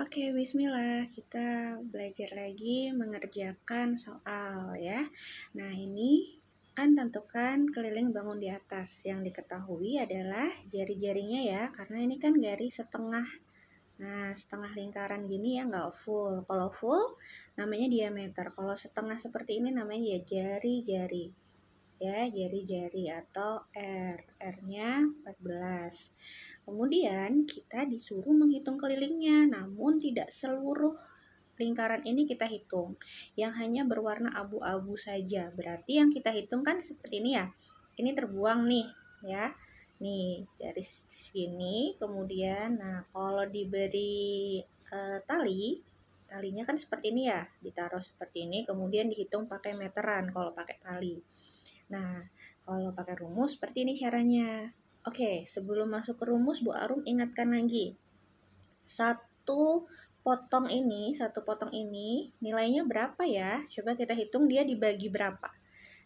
Oke, bismillah. Kita belajar lagi mengerjakan soal ya. Nah, ini kan tentukan keliling bangun di atas. Yang diketahui adalah jari-jarinya ya, karena ini kan garis setengah. Nah, setengah lingkaran gini ya, nggak full. Kalau full, namanya diameter. Kalau setengah seperti ini namanya ya jari-jari. Ya, jari-jari atau R. R-nya 14. Kemudian kita disuruh menghitung kelilingnya, namun tidak seluruh lingkaran ini kita hitung. Yang hanya berwarna abu-abu saja. Berarti yang kita hitung kan seperti ini ya. Ini terbuang nih, ya. Nih, dari sini kemudian nah kalau diberi talinya kan seperti ini ya, ditaruh seperti ini kemudian dihitung pakai meteran kalau pakai tali. Nah, kalau pakai rumus seperti ini caranya. Oke, sebelum masuk ke rumus, Bu Arum ingatkan lagi. Satu potong ini nilainya berapa ya? Coba kita hitung dia dibagi berapa.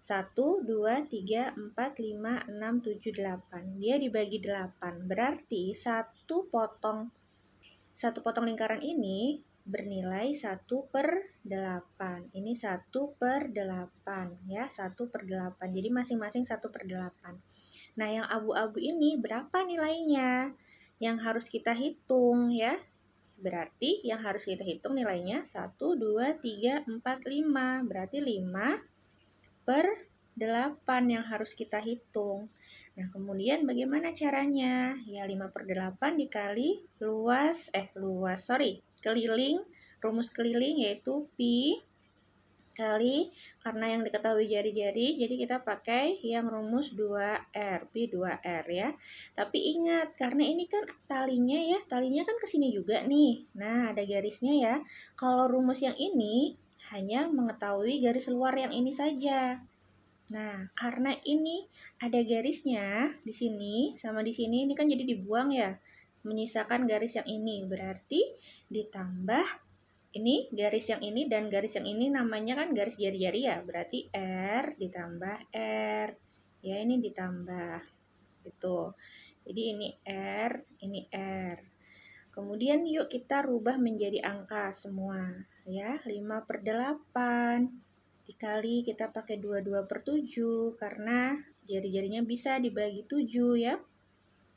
1, 2, 3, 4, 5, 6, 7, 8. Dia dibagi 8. Berarti satu potong lingkaran ini bernilai 1/8. Ini 1/8 ya, 1/8. Jadi masing-masing 1/8. Nah, yang abu-abu ini berapa nilainya? Yang harus kita hitung ya. Berarti yang harus kita hitung nilainya 1, 2, 3, 4, 5. Berarti 5/8 yang harus kita hitung. Nah, kemudian bagaimana caranya? Ya, 5/8 dikali keliling, rumus keliling yaitu Pi kali, karena yang diketahui jari-jari, jadi kita pakai yang rumus 2R, Pi 2R ya. Tapi ingat, karena ini kan talinya kan ke sini juga nih. Nah, ada garisnya ya. Kalau rumus yang ini hanya mengetahui garis luar yang ini saja. Nah, karena ini ada garisnya di sini sama di sini, ini kan jadi dibuang ya. Menyisakan garis yang ini, berarti ditambah ini garis yang ini dan garis yang ini namanya kan garis jari-jari ya. Berarti R ditambah R. Ya, ini ditambah. Gitu. Jadi ini R, ini R. Kemudian yuk kita rubah menjadi angka semua. Ya, 5/8. Dikali kita pakai 22/7 karena jari-jarinya bisa dibagi 7 ya.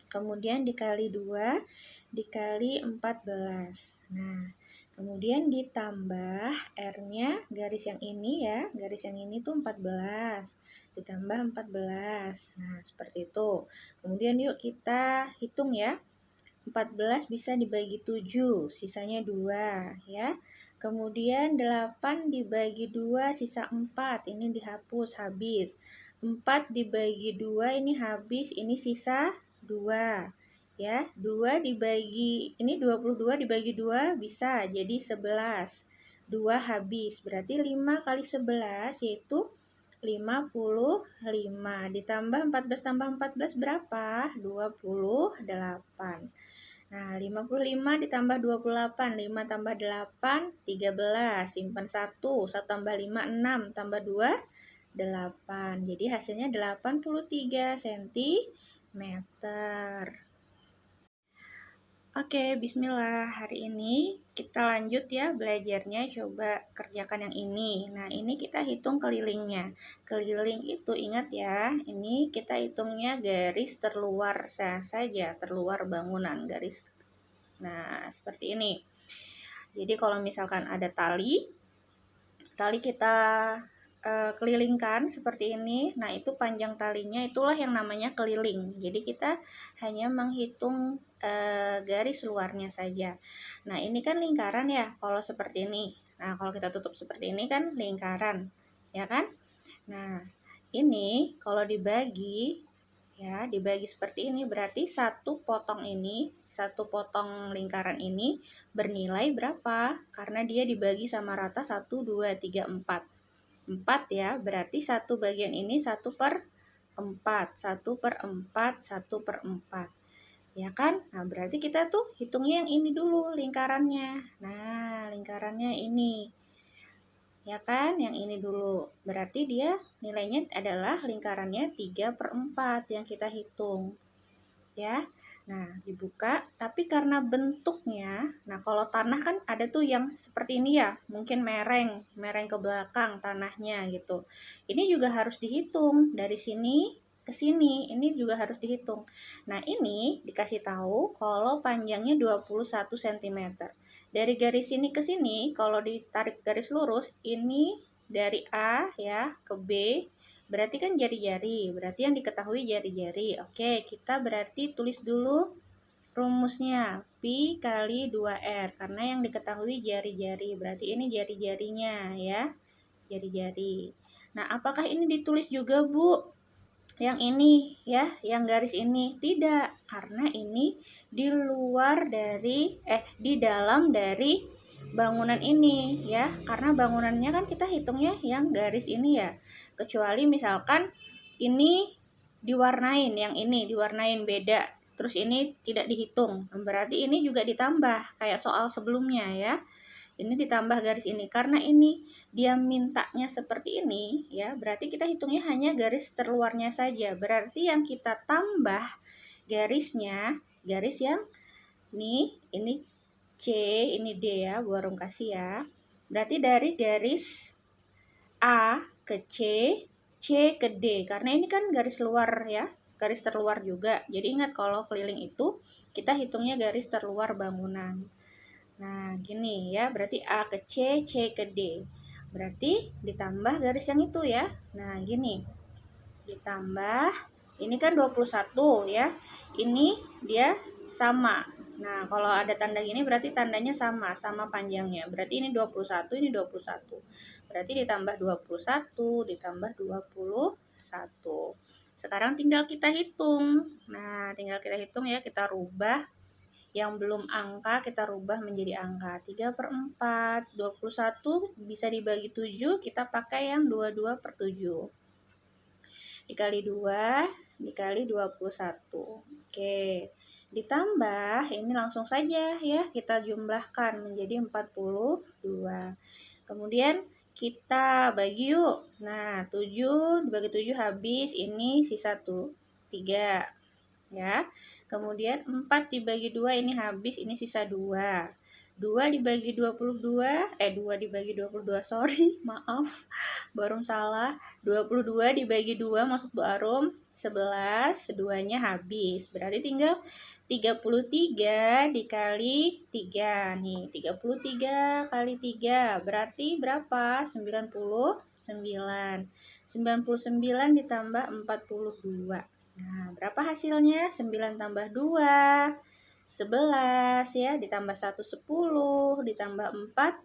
Kemudian dikali 2 dikali 14. Nah, kemudian ditambah R-nya garis yang ini ya. Garis yang ini tuh 14. Ditambah 14. Nah, seperti itu. Kemudian yuk kita hitung ya. 14 bisa dibagi 7, sisanya 2 ya. Kemudian 8 dibagi 2, sisa 4. Ini dihapus, habis. 4 dibagi 2, ini habis, ini sisa 2. Ya, 2 dibagi, ini 22 dibagi 2 bisa jadi 11. 2 habis, berarti 5 kali 11 yaitu 55. Ditambah 14 tambah 14 berapa? 28. Nah, 55 ditambah 28, 5 tambah 8, 13, simpan 1, 1 tambah 5, 6, tambah 2, 8. Jadi hasilnya 83 cm. Oke, bismillah. Hari ini kita lanjut ya belajarnya. Coba kerjakan yang ini. Nah, ini kita hitung kelilingnya. Keliling itu ingat ya, ini kita hitungnya garis terluar saja, terluar bangunan garis. Nah, seperti ini. Jadi kalau misalkan ada tali kita kelilingkan seperti ini. Nah, itu panjang talinya itulah yang namanya keliling. Jadi kita hanya menghitung garis luarnya saja. Nah, ini kan lingkaran ya kalau seperti ini. Nah, kalau kita tutup seperti ini kan lingkaran, ya kan? Nah, ini kalau dibagi seperti ini berarti satu potong lingkaran ini bernilai berapa? Karena dia dibagi sama rata 1, 2, 3, 4. 4 ya, berarti satu bagian ini 1/4. 1/4. Ya kan? Nah, berarti kita tuh hitungnya yang ini dulu lingkarannya. Nah, lingkarannya ini. Ya kan? Yang ini dulu. Berarti dia nilainya adalah lingkarannya 3/4 yang kita hitung. Ya. Nah, dibuka, tapi karena bentuknya, nah Nah, kalau tanah kan ada tuh yang seperti ini ya, mungkin mereng ke belakang tanahnya gitu. Ini juga harus dihitung dari sini ke sini, ini juga harus dihitung. Nah, ini dikasih tahu kalau panjangnya 21 cm. Dari garis sini ke sini, kalau ditarik garis lurus, ini dari A ya ke B, berarti kan jari-jari, berarti yang diketahui jari-jari. Oke, kita berarti tulis dulu rumusnya Pi kali 2R, karena yang diketahui jari-jari, berarti ini jari-jarinya ya, jari-jari. Nah, apakah ini ditulis juga, Bu? Yang ini ya, yang garis ini? Tidak, karena ini di luar dari, di dalam dari bangunan ini ya, karena bangunannya kan kita hitungnya yang garis ini ya, kecuali misalkan ini diwarnain, yang ini diwarnain beda, terus ini tidak dihitung, berarti ini juga ditambah kayak soal sebelumnya ya. Ini ditambah garis ini, karena ini dia mintanya seperti ini ya, berarti kita hitungnya hanya garis terluarnya saja. Berarti yang kita tambah garisnya, garis yang ini C, ini D ya, Bu Arum kasih ya. Berarti dari garis A ke C ke D, karena ini kan garis luar ya, garis terluar juga. Jadi ingat kalau keliling itu kita hitungnya garis terluar bangunan. Nah, gini ya, berarti A ke C ke D. Berarti ditambah garis yang itu ya. Nah, gini. Ditambah, ini kan 21 ya. Ini dia sama. Nah, kalau ada tanda gini berarti tandanya sama panjangnya. Berarti ini 21, ini 21. Berarti ditambah 21, ditambah 21. Sekarang tinggal kita hitung. Nah, tinggal kita hitung ya, kita rubah. Yang belum angka kita rubah menjadi angka. 3/4, 21 bisa dibagi 7, kita pakai yang 22/7. Dikali 2, dikali 21. Oke, ditambah, ini langsung saja ya, kita jumlahkan menjadi 42. Kemudian kita bagi yuk. Nah, 7 dibagi 7 habis, ini sisa 3. Ya, kemudian 4 dibagi 2 ini habis, ini sisa 2. 2 dibagi 22, 2 dibagi 22, sorry, maaf, baru salah. 22 dibagi 2 maksud Bu Arum, 11, 2-nya habis. Berarti tinggal 33 dikali 3. Nih, 33 kali 3, berarti berapa? 99. 99 ditambah 42. Nah, berapa hasilnya? 9 tambah 2, 11 ya, ditambah 1, 10, ditambah 4,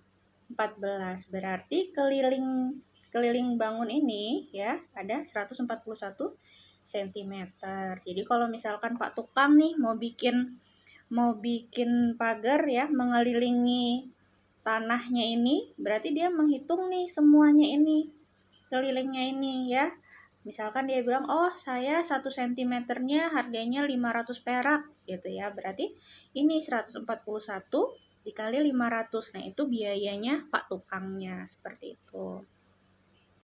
14. Berarti keliling bangun ini ya, ada 141 cm. Jadi kalau misalkan Pak Tukang nih mau bikin pagar ya, mengelilingi tanahnya ini, berarti dia menghitung nih semuanya ini, kelilingnya ini ya. Misalkan dia bilang, oh saya 1 cm-nya harganya 500 perak gitu ya. Berarti ini 141 dikali 500. Nah, itu biayanya Pak Tukangnya, seperti itu.